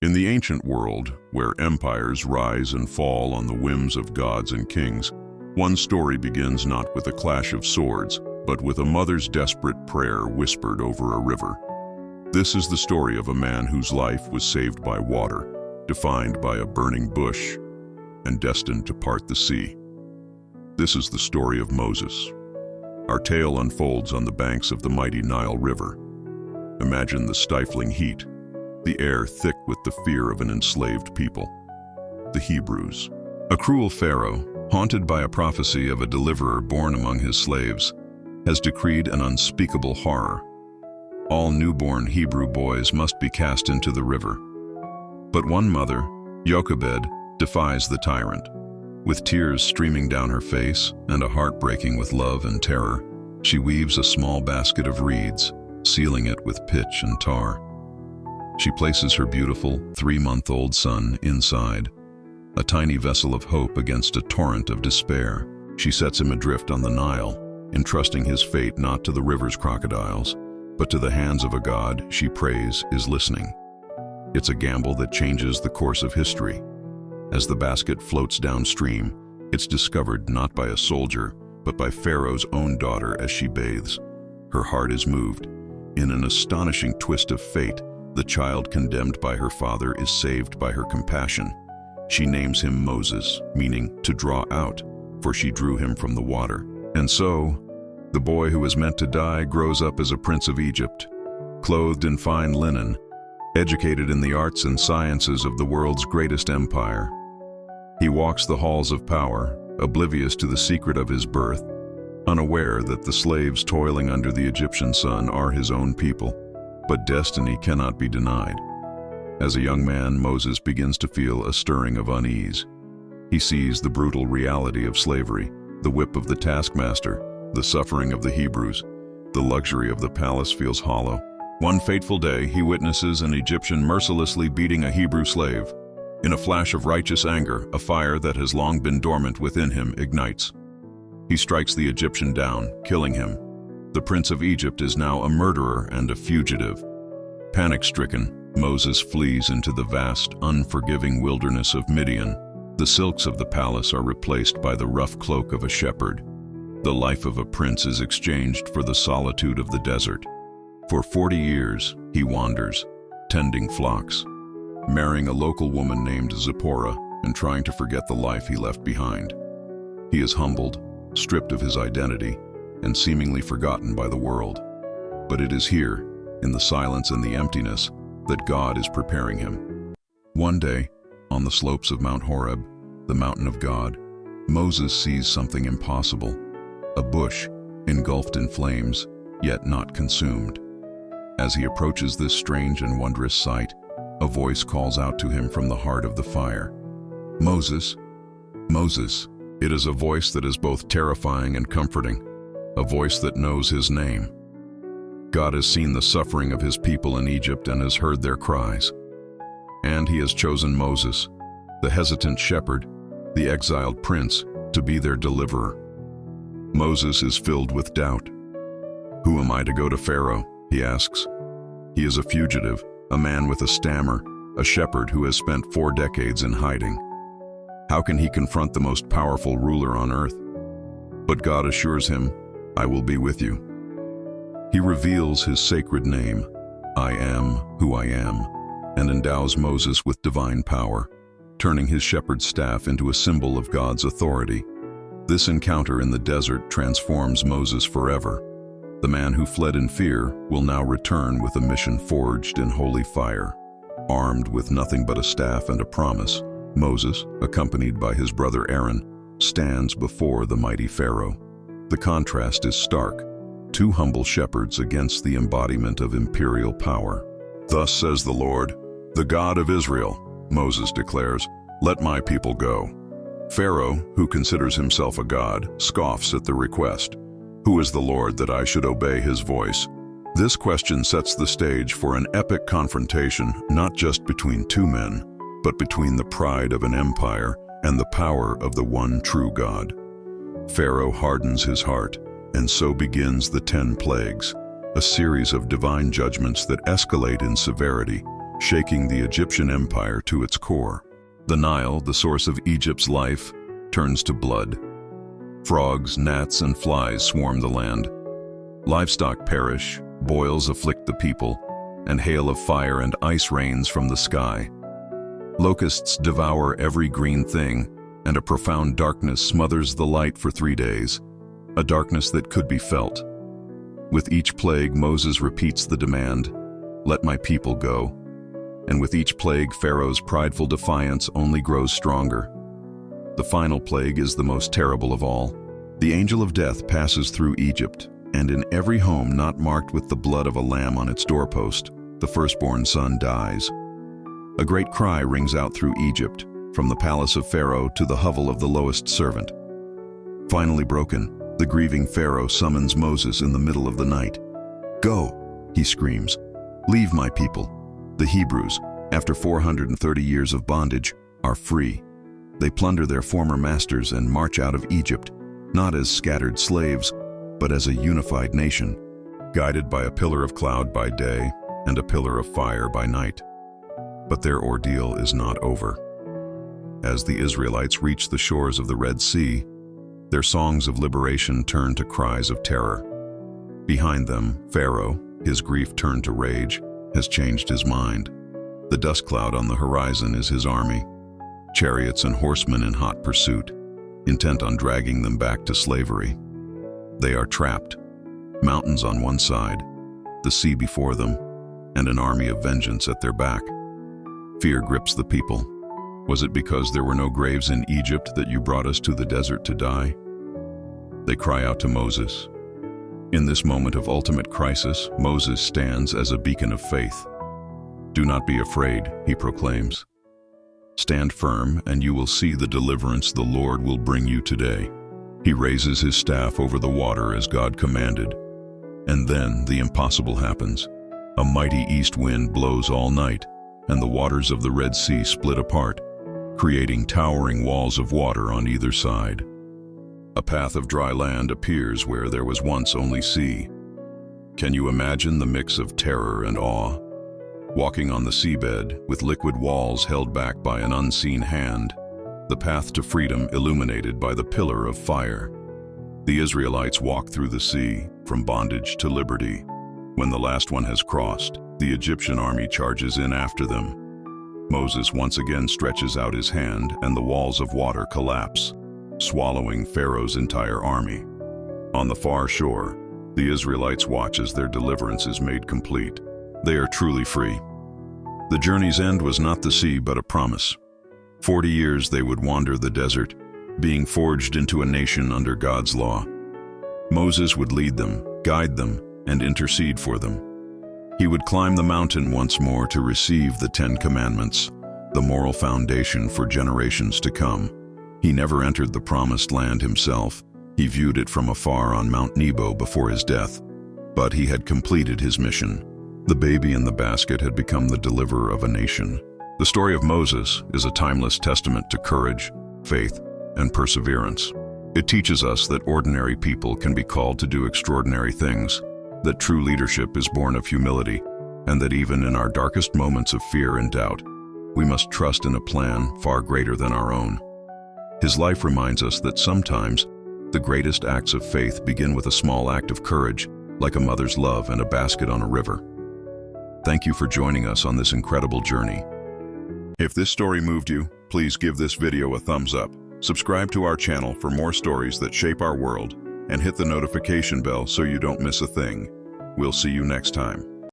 In the ancient world, where empires rise and fall on the whims of gods and kings, one story begins not with a clash of swords, but with a mother's desperate prayer whispered over a river. This is the story of a man whose life was saved by water, defined by a burning bush, and destined to part the sea. This is the story of Moses. Our tale unfolds on the banks of the mighty Nile River. Imagine the stifling heat, the air thick with the fear of an enslaved people. The Hebrews. A cruel pharaoh, haunted by a prophecy of a deliverer born among his slaves, has decreed an unspeakable horror. All newborn Hebrew boys must be cast into the river. But one mother, Jochebed, defies the tyrant. With tears streaming down her face and a heart breaking with love and terror, she weaves a small basket of reeds, sealing it with pitch and tar. She places her beautiful 3-month-old son inside, a tiny vessel of hope against a torrent of despair. She sets him adrift on the Nile, entrusting his fate not to the river's crocodiles, but to the hands of a God she prays is listening. It's a gamble that changes the course of history. As the basket floats downstream, it's discovered not by a soldier, but by Pharaoh's own daughter as she bathes. Her heart is moved. In an astonishing twist of fate, the child condemned by her father is saved by her compassion. She names him Moses, meaning to draw out, for she drew him from the water. And so, the boy who was meant to die grows up as a prince of Egypt, clothed in fine linen, educated in the arts and sciences of the world's greatest empire. He walks the halls of power, oblivious to the secret of his birth, unaware that the slaves toiling under the Egyptian sun are his own people. But destiny cannot be denied. As a young man, Moses begins to feel a stirring of unease. He sees the brutal reality of slavery, the whip of the taskmaster, the suffering of the Hebrews. The luxury of the palace feels hollow. One fateful day, he witnesses an Egyptian mercilessly beating a Hebrew slave. In a flash of righteous anger, a fire that has long been dormant within him ignites. He strikes the Egyptian down, killing him. The prince of Egypt is now a murderer and a fugitive. Panic-stricken, Moses flees into the vast, unforgiving wilderness of Midian. The silks of the palace are replaced by the rough cloak of a shepherd. The life of a prince is exchanged for the solitude of the desert. For 40 years, he wanders, tending flocks, marrying a local woman named Zipporah, and trying to forget the life he left behind. He is humbled, stripped of his identity, and seemingly forgotten by the world. But it is here, in the silence and the emptiness, that God is preparing him. One day, on the slopes of Mount Horeb, the mountain of God, Moses sees something impossible: a bush engulfed in flames, yet not consumed. As he approaches this strange and wondrous sight, a voice calls out to him from the heart of the fire. "Moses, Moses." It is a voice that is both terrifying and comforting, a voice that knows his name. God has seen the suffering of his people in Egypt and has heard their cries. And he has chosen Moses, the hesitant shepherd, the exiled prince, to be their deliverer. Moses is filled with doubt. "Who am I to go to Pharaoh?" he asks. He is a fugitive, a man with a stammer, a shepherd who has spent 4 decades in hiding. How can he confront the most powerful ruler on earth? But God assures him, "I will be with you." He reveals his sacred name, "I am who I am," and endows Moses with divine power, turning his shepherd's staff into a symbol of God's authority. This encounter in the desert transforms Moses forever. The man who fled in fear will now return with a mission forged in holy fire. Armed with nothing but a staff and a promise, Moses, accompanied by his brother Aaron, stands before the mighty Pharaoh. The contrast is stark: 2 humble shepherds against the embodiment of imperial power. "Thus says the Lord, the God of Israel," Moses declares, "let my people go." Pharaoh, who considers himself a god, scoffs at the request. Who is the Lord that I should obey his voice? This question sets the stage for an epic confrontation, not just between 2 men, but between the pride of an empire and the power of the one true God. Pharaoh hardens his heart, and so begins the 10 plagues, a series of divine judgments that escalate in severity, shaking the Egyptian empire to its core. The Nile, the source of Egypt's life, turns to blood. Frogs, gnats, and flies swarm the land. Livestock perish, boils afflict the people, and hail of fire and ice rains from the sky. Locusts devour every green thing, and a profound darkness smothers the light for 3 days, a darkness that could be felt. With each plague, Moses repeats the demand, "Let my people go." And with each plague, Pharaoh's prideful defiance only grows stronger. The final plague is the most terrible of all. The angel of death passes through Egypt, and in every home not marked with the blood of a lamb on its doorpost, the firstborn son dies. A great cry rings out through Egypt, from the palace of Pharaoh to the hovel of the lowest servant. Finally broken, the grieving Pharaoh summons Moses in the middle of the night. "Go," he screams. "Leave my people." The Hebrews, after 430 years of bondage, are free. They plunder their former masters and march out of Egypt, not as scattered slaves, but as a unified nation, guided by a pillar of cloud by day and a pillar of fire by night. But their ordeal is not over. As the Israelites reach the shores of the Red Sea, their songs of liberation turn to cries of terror. Behind them, Pharaoh, his grief turned to rage, has changed his mind. The dust cloud on the horizon is his army, chariots and horsemen in hot pursuit, intent on dragging them back to slavery. They are trapped, mountains on one side, the sea before them, and an army of vengeance at their back. Fear grips the people. Was it because there were no graves in Egypt that you brought us to the desert to die? They cry out to Moses. In this moment of ultimate crisis, Moses stands as a beacon of faith. "Do not be afraid," he proclaims. "Stand firm, and you will see the deliverance the Lord will bring you today." He raises his staff over the water as God commanded. And then the impossible happens. A mighty east wind blows all night, and the waters of the Red Sea split apart, creating towering walls of water on either side. A path of dry land appears where there was once only sea. Can you imagine the mix of terror and awe? Walking on the seabed, with liquid walls held back by an unseen hand, the path to freedom illuminated by the pillar of fire. The Israelites walk through the sea, from bondage to liberty. When the last one has crossed, the Egyptian army charges in after them. Moses once again stretches out his hand, and the walls of water collapse, swallowing Pharaoh's entire army. On the far shore, the Israelites watch as their deliverance is made complete. They are truly free. The journey's end was not the sea, but a promise. 40 years they would wander the desert, being forged into a nation under God's law. Moses would lead them, guide them, and intercede for them. He would climb the mountain once more to receive the 10 Commandments, the moral foundation for generations to come. He never entered the promised land himself. He viewed it from afar on Mount Nebo before his death. But he had completed his mission. The baby in the basket had become the deliverer of a nation. The story of Moses is a timeless testament to courage, faith, and perseverance. It teaches us that ordinary people can be called to do extraordinary things, that true leadership is born of humility, and that even in our darkest moments of fear and doubt, we must trust in a plan far greater than our own. His life reminds us that sometimes the greatest acts of faith begin with a small act of courage, like a mother's love and a basket on a river. Thank you for joining us on this incredible journey. If this story moved you, please give this video a thumbs up. Subscribe to our channel for more stories that shape our world, and hit the notification bell so you don't miss a thing. We'll see you next time.